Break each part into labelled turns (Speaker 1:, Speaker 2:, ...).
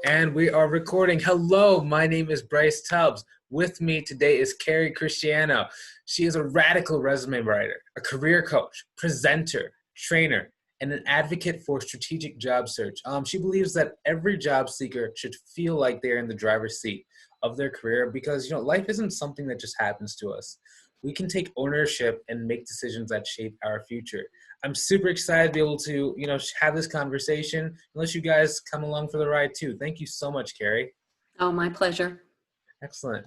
Speaker 1: And we are recording. Hello, my name is Bryce Tubbs. With me today is Carrie Christiano. She is a radical resume writer, a career coach, presenter, trainer, and an advocate for strategic job search. She believes that every job seeker should feel like they're in the driver's seat of their career because life isn't something that just happens to us. We can take ownership and make decisions that shape our future. I'm super excited to be able to, have this conversation and let you guys come along for the ride too. Thank you so much, Carrie.
Speaker 2: Oh, my pleasure.
Speaker 1: Excellent.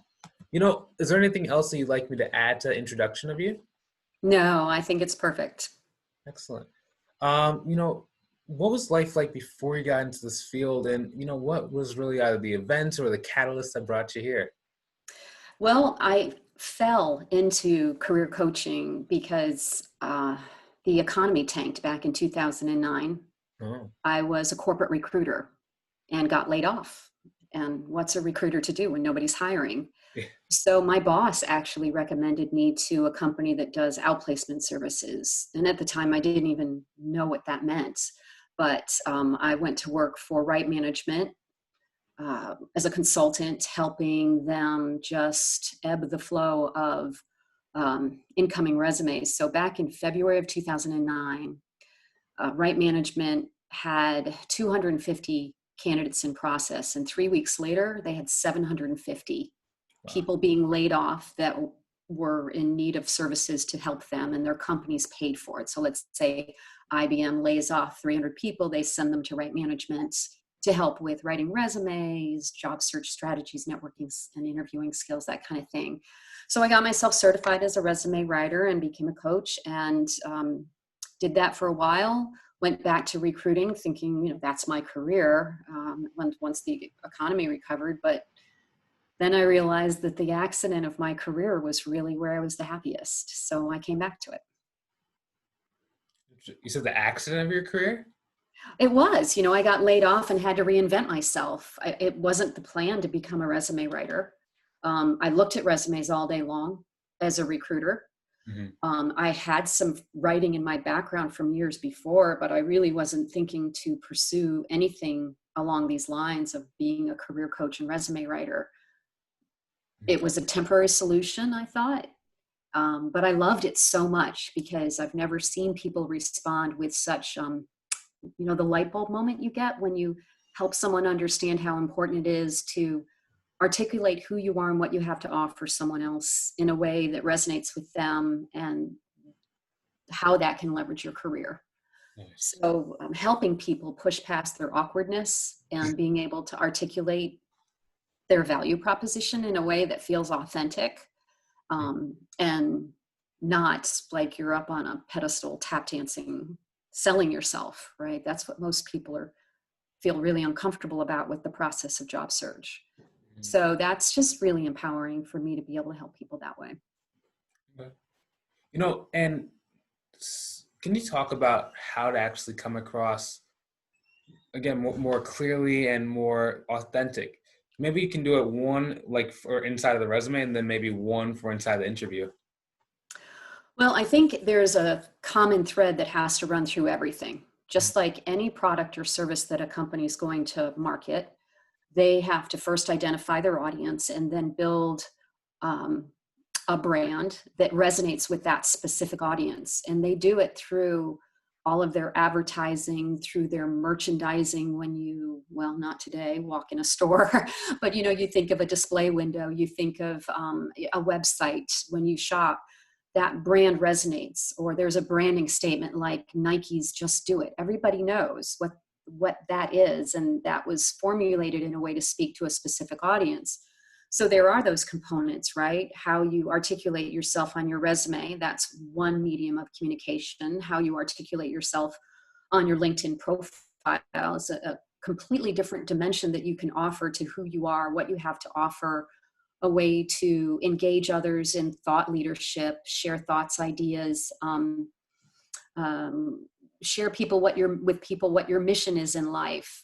Speaker 1: Is there anything else that you'd like me to add to the introduction of you?
Speaker 2: No, I think it's perfect.
Speaker 1: Excellent. What was life like before you got into this field, and what was really either the events or the catalyst that brought you here?
Speaker 2: Well, I fell into career coaching because the economy tanked back in 2009.
Speaker 1: Oh.
Speaker 2: I was a corporate recruiter and got laid off. And what's a recruiter to do when nobody's hiring?
Speaker 1: Yeah.
Speaker 2: So my boss actually recommended me to a company that does outplacement services. And at the time, I didn't even know what that meant. But I went to work for Right Management as a consultant, helping them just ebb the flow of incoming resumes. So back in February of 2009, Right Management had 250 candidates in process. And 3 weeks later, they had 750 people being laid off that were in need of services to help them, and their companies paid for it. So let's say IBM lays off 300 people, they send them to Right Management to help with writing resumes, job search strategies, networking and interviewing skills, that kind of thing. So I got myself certified as a resume writer and became a coach, and did that for a while. Went back to recruiting thinking, that's my career once the economy recovered. But then I realized that the accident of my career was really where I was the happiest. So I came back to it.
Speaker 1: You said the accident of your career?
Speaker 2: It was, I got laid off and had to reinvent myself. It wasn't the plan to become a resume writer. I looked at resumes all day long as a recruiter.
Speaker 1: Mm-hmm.
Speaker 2: I had some writing in my background from years before, but I really wasn't thinking to pursue anything along these lines of being a career coach and resume writer. It was a temporary solution, I thought, but I loved it so much because I've never seen people respond with such, the light bulb moment you get when you help someone understand how important it is to articulate who you are and what you have to offer someone else in a way that resonates with them and how that can leverage your career. Nice. So helping people push past their awkwardness and being able to articulate their value proposition in a way that feels authentic and not like you're up on a pedestal tap dancing, selling yourself, right? That's what most people feel really uncomfortable about with the process of job search. So that's just really empowering for me to be able to help people that way.
Speaker 1: And can you talk about how to actually come across, again, more clearly and more authentic? Maybe you can do it one like for inside of the resume and then maybe one for inside the interview.
Speaker 2: Well, I think there's a common thread that has to run through everything. Just like any product or service that a company is going to market, they have to first identify their audience and then build a brand that resonates with that specific audience. And they do it through all of their advertising, through their merchandising when you, well, not today, walk in a store, but you think of a display window, you think of a website when you shop, that brand resonates. Or there's a branding statement like Nike's Just Do It. Everybody knows what that is, and that was formulated in a way to speak to a specific audience. So there are those components, right? How you articulate yourself on your resume, that's one medium of communication. How you articulate yourself on your LinkedIn profile is a completely different dimension that you can offer to who you are, what you have to offer, a way to engage others in thought leadership, share thoughts, ideas, share what your mission is in life.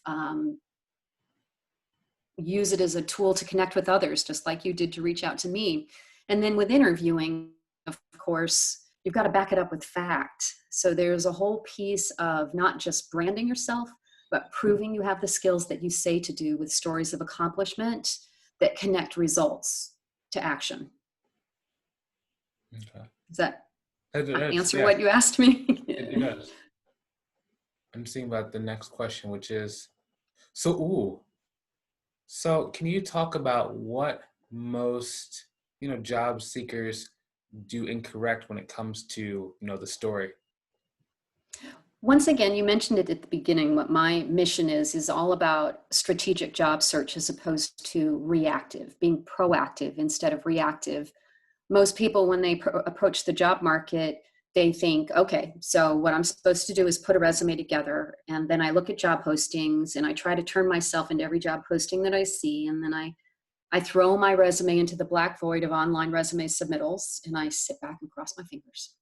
Speaker 2: Use it as a tool to connect with others, just like you did to reach out to me. And then with interviewing, of course, you've got to back it up with fact. So there's a whole piece of not just branding yourself, but proving you have the skills that you say to do with stories of accomplishment that connect results to action.
Speaker 1: Okay.
Speaker 2: Does that answer
Speaker 1: Yeah,
Speaker 2: what you asked me?
Speaker 1: it does. I'm thinking about the next question, which is, so can you talk about what most, job seekers do incorrect when it comes to, the story?
Speaker 2: Once again, you mentioned it at the beginning. What my mission is all about strategic job search as opposed to reactive, being proactive instead of reactive. Most people, when they approach the job market, they think, okay, so what I'm supposed to do is put a resume together, and then I look at job postings and I try to turn myself into every job posting that I see, and then I throw my resume into the black void of online resume submittals, and I sit back and cross my fingers.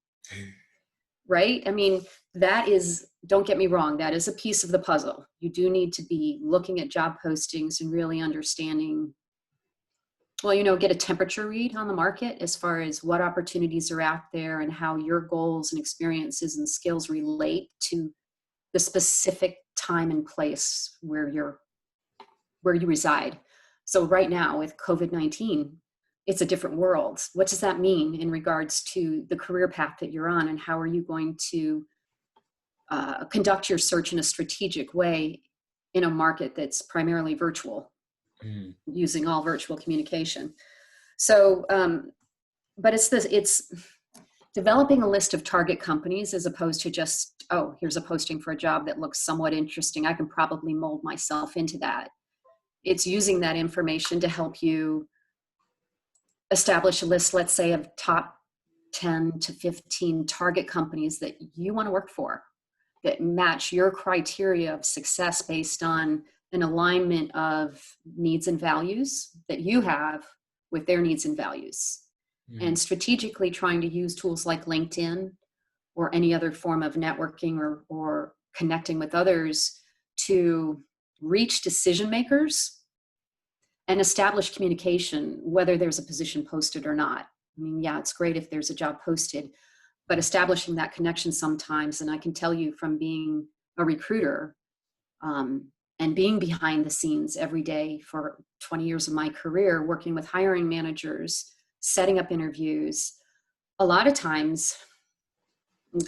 Speaker 2: Right? I mean, that is, don't get me wrong, that is a piece of the puzzle. You do need to be looking at job postings and really understanding, well, get a temperature read on the market as far as what opportunities are out there and how your goals and experiences and skills relate to the specific time and place where you reside. So right now with COVID-19, it's a different world. What does that mean in regards to the career path that you're on, and how are you going to conduct your search in a strategic way in a market that's primarily virtual, using all virtual communication? So, but it's developing a list of target companies as opposed to just, oh, here's a posting for a job that looks somewhat interesting. I can probably mold myself into that. It's using that information to help you establish a list, let's say, of top 10 to 15 target companies that you want to work for, that match your criteria of success based on an alignment of needs and values that you have with their needs and values. And strategically trying to use tools like LinkedIn or any other form of networking or connecting with others to reach decision makers and establish communication, whether there's a position posted or not. I mean, yeah, it's great if there's a job posted, but establishing that connection sometimes, and I can tell you from being a recruiter and being behind the scenes every day for 20 years of my career, working with hiring managers, setting up interviews, a lot of times,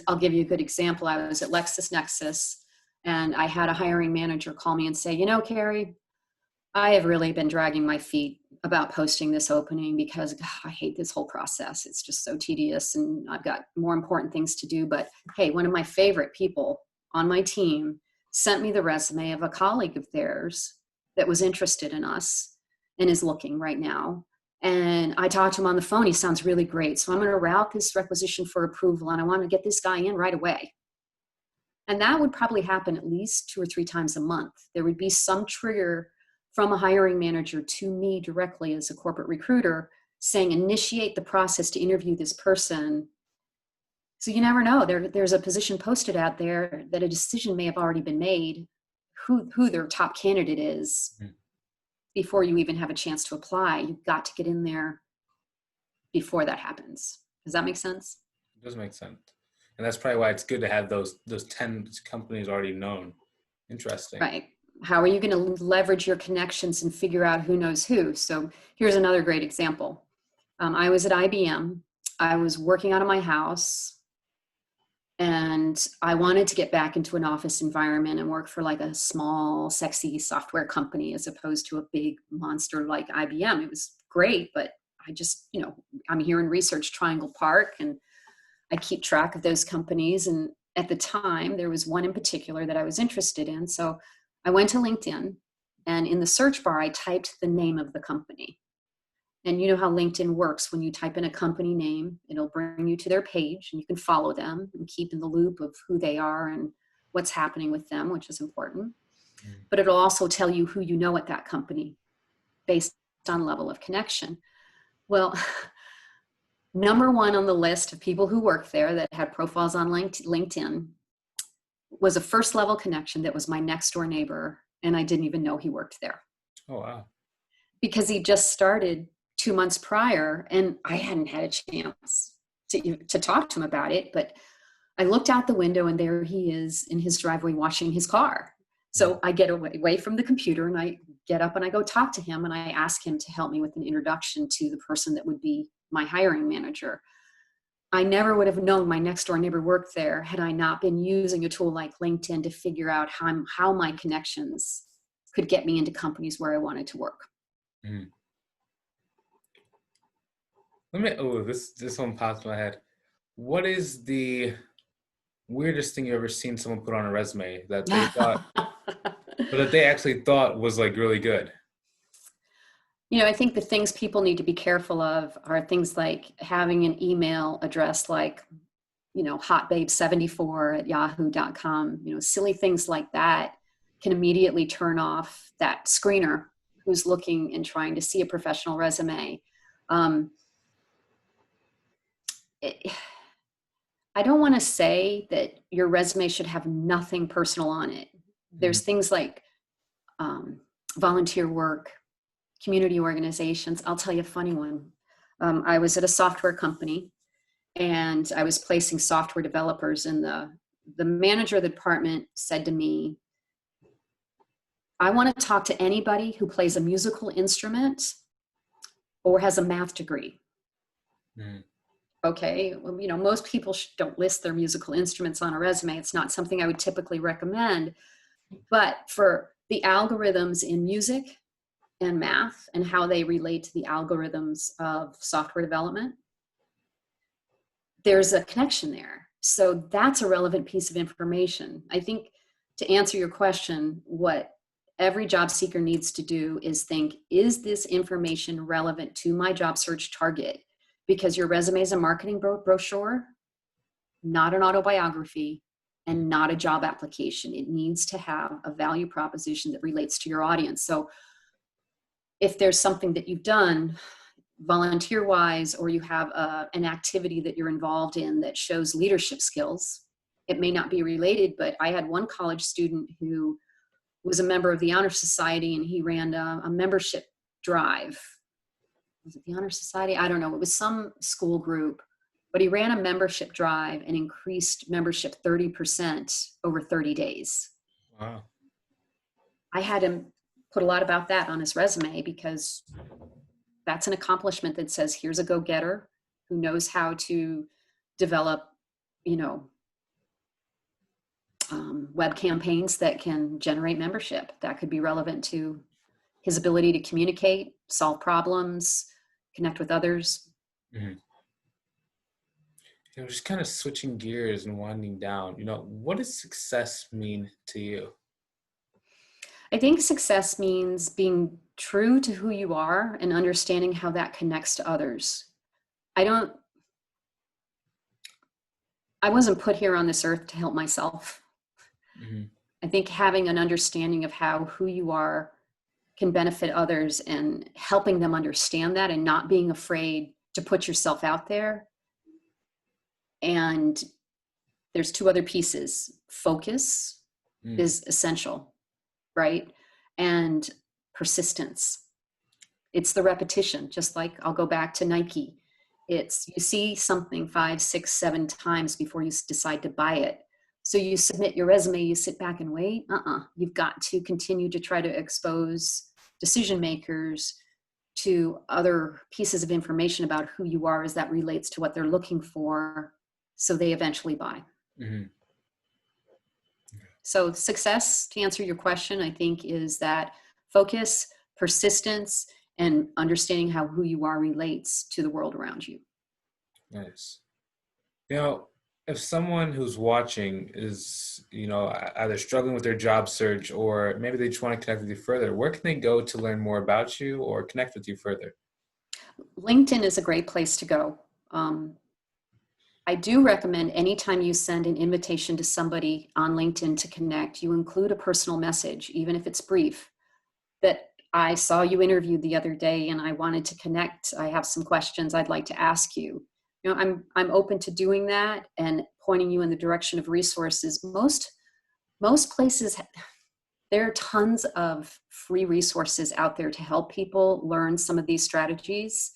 Speaker 2: I'll give you a good example. I was at LexisNexis and I had a hiring manager call me and say, Carrie, I have really been dragging my feet about posting this opening because I hate this whole process. It's just so tedious and I've got more important things to do. But hey, one of my favorite people on my team sent me the resume of a colleague of theirs that was interested in us and is looking right now. And I talked to him on the phone. He sounds really great. So I'm going to route this requisition for approval and I want to get this guy in right away. And that would probably happen at least 2 or 3 times a month. There would be some trigger from a hiring manager to me directly as a corporate recruiter saying, initiate the process to interview this person. So you never know. There's a position posted out there that a decision may have already been made, who their top candidate is before you even have a chance to apply. You've got to get in there before that happens. Does that make sense?
Speaker 1: It does make sense. And that's probably why it's good to have those 10 companies already known. Interesting.
Speaker 2: Right. How are you going to leverage your connections and figure out who knows who? So here's another great example. I was at IBM. I was working out of my house and I wanted to get back into an office environment and work for like a small, sexy software company as opposed to a big monster like IBM. It was great, but I just, I'm here in Research Triangle Park and I keep track of those companies. And at the time, there was one in particular that I was interested in. So I went to LinkedIn and in the search bar, I typed the name of the company. And you know how LinkedIn works. When you type in a company name, it'll bring you to their page and you can follow them and keep in the loop of who they are and what's happening with them, which is important. But it'll also tell you who you know at that company based on level of connection. Well, number one on the list of people who work there that had profiles on LinkedIn was a first level connection that was my next door neighbor. And I didn't even know he worked there.
Speaker 1: Oh, wow.
Speaker 2: Because he just started 2 months prior and I hadn't had a chance to talk to him about it. But I looked out the window and there he is in his driveway washing his car. So I get away from the computer and I get up and I go talk to him and I ask him to help me with an introduction to the person that would be my hiring manager. I never would have known my next door neighbor worked there had I not been using a tool like LinkedIn to figure out how my connections could get me into companies where I wanted to work.
Speaker 1: Mm. This one popped in my head. What is the weirdest thing you ever seen someone put on a resume that they thought, but that they actually thought was like really good?
Speaker 2: I think the things people need to be careful of are things like having an email address like, hotbabe74@yahoo.com. Silly things like that can immediately turn off that screener who's looking and trying to see a professional resume. I don't want to say that your resume should have nothing personal on it. There's things like volunteer work, community organizations. I'll tell you a funny one. I was at a software company and I was placing software developers, and the manager of the department said to me, I want to talk to anybody who plays a musical instrument or has a math degree. Okay, well, most people don't list their musical instruments on a resume. It's not something I would typically recommend. But for the algorithms in music and math and how they relate to the algorithms of software development, there's a connection there. So that's a relevant piece of information. I think to answer your question, what every job seeker needs to do is think, is this information relevant to my job search target? Because your resume is a marketing brochure, not an autobiography, and not a job application. It needs to have a value proposition that relates to your audience. So if there's something that you've done volunteer-wise, or you have an activity that you're involved in that shows leadership skills, it may not be related, but I had one college student who was a member of the Honor Society, and he ran a membership drive. Was it the Honor Society? I don't know. It was some school group, but he ran a membership drive and increased membership 30% over 30 days.
Speaker 1: Wow.
Speaker 2: I had him put a lot about that on his resume because that's an accomplishment that says, here's a go-getter who knows how to develop, web campaigns that can generate membership. That could be relevant to his ability to communicate, solve problems, connect with others.
Speaker 1: Just kind of switching gears and winding down, what does success mean to you?
Speaker 2: I think success means being true to who you are and understanding how that connects to others. I wasn't put here on this earth to help myself. I think having an understanding of how who you are can benefit others and helping them understand that and not being afraid to put yourself out there. And there's two other pieces. Focus is essential, right? And persistence. It's the repetition, just like I'll go back to Nike. It's you see something 5, 6, 7 times before you decide to buy it. So you submit your resume, you sit back and wait. You've got to continue to try to expose decision makers to other pieces of information about who you are as that relates to what they're looking for, so they eventually buy. So success, to answer your question, I think is that focus, persistence, and understanding how who you are relates to the world around you.
Speaker 1: Nice. If someone who's watching is, either struggling with their job search or maybe they just want to connect with you further, where can they go to learn more about you or connect with you further?
Speaker 2: LinkedIn is a great place to go. I do recommend anytime you send an invitation to somebody on LinkedIn to connect, you include a personal message, even if it's brief, that I saw you interviewed the other day and I wanted to connect. I have some questions I'd like to ask you. I'm open to doing that and pointing you in the direction of resources. Most places, there are tons of free resources out there to help people learn some of these strategies,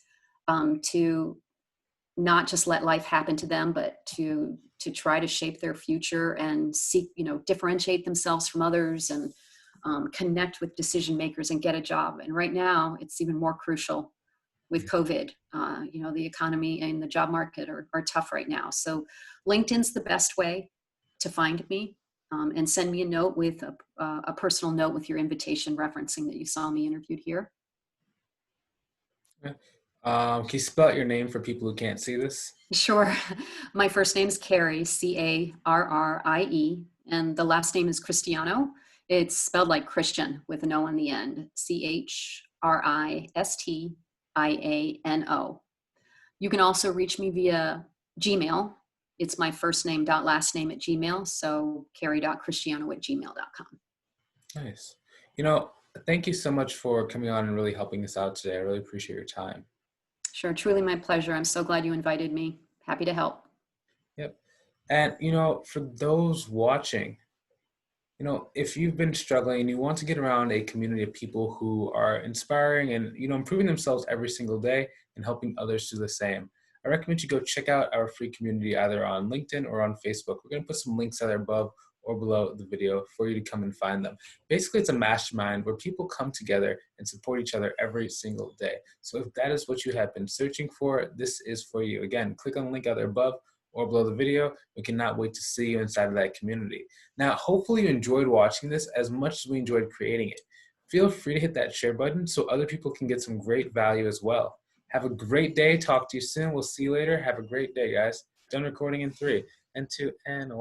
Speaker 2: to not just let life happen to them, but to try to shape their future and seek, differentiate themselves from others and connect with decision makers and get a job. And right now, it's even more crucial with COVID. The economy and the job market are tough right now. So LinkedIn's the best way to find me, and send me a note with a personal note with your invitation referencing that you saw me interviewed here.
Speaker 1: Yeah. Can you spell out your name for people who can't see this?
Speaker 2: Sure. My first name is Carrie, Carrie, and the last name is Christiano. It's spelled like Christian with an O on the end, Christiano. You can also reach me via Gmail. It's my first name dot last name at Gmail. So carrie.christiano@gmail.com.
Speaker 1: Nice. Thank you so much for coming on and really helping us out today. I really appreciate your time.
Speaker 2: Sure. Truly my pleasure. I'm so glad you invited me. Happy to help.
Speaker 1: Yep. And, for those watching, if you've been struggling and you want to get around a community of people who are inspiring and, improving themselves every single day and helping others do the same, I recommend you go check out our free community either on LinkedIn or on Facebook. We're going to put some links either above or below the video for you to come and find them. Basically, it's a mastermind where people come together and support each other every single day. So if that is what you have been searching for, this is for you. Again, click on the link either above or below the video. We cannot wait to see you inside of that community. Now, hopefully you enjoyed watching this as much as we enjoyed creating it. Feel free to hit that share button so other people can get some great value as well. Have a great day. Talk to you soon. We'll see you later. Have a great day, guys. Done recording in 3 and 2 and 1.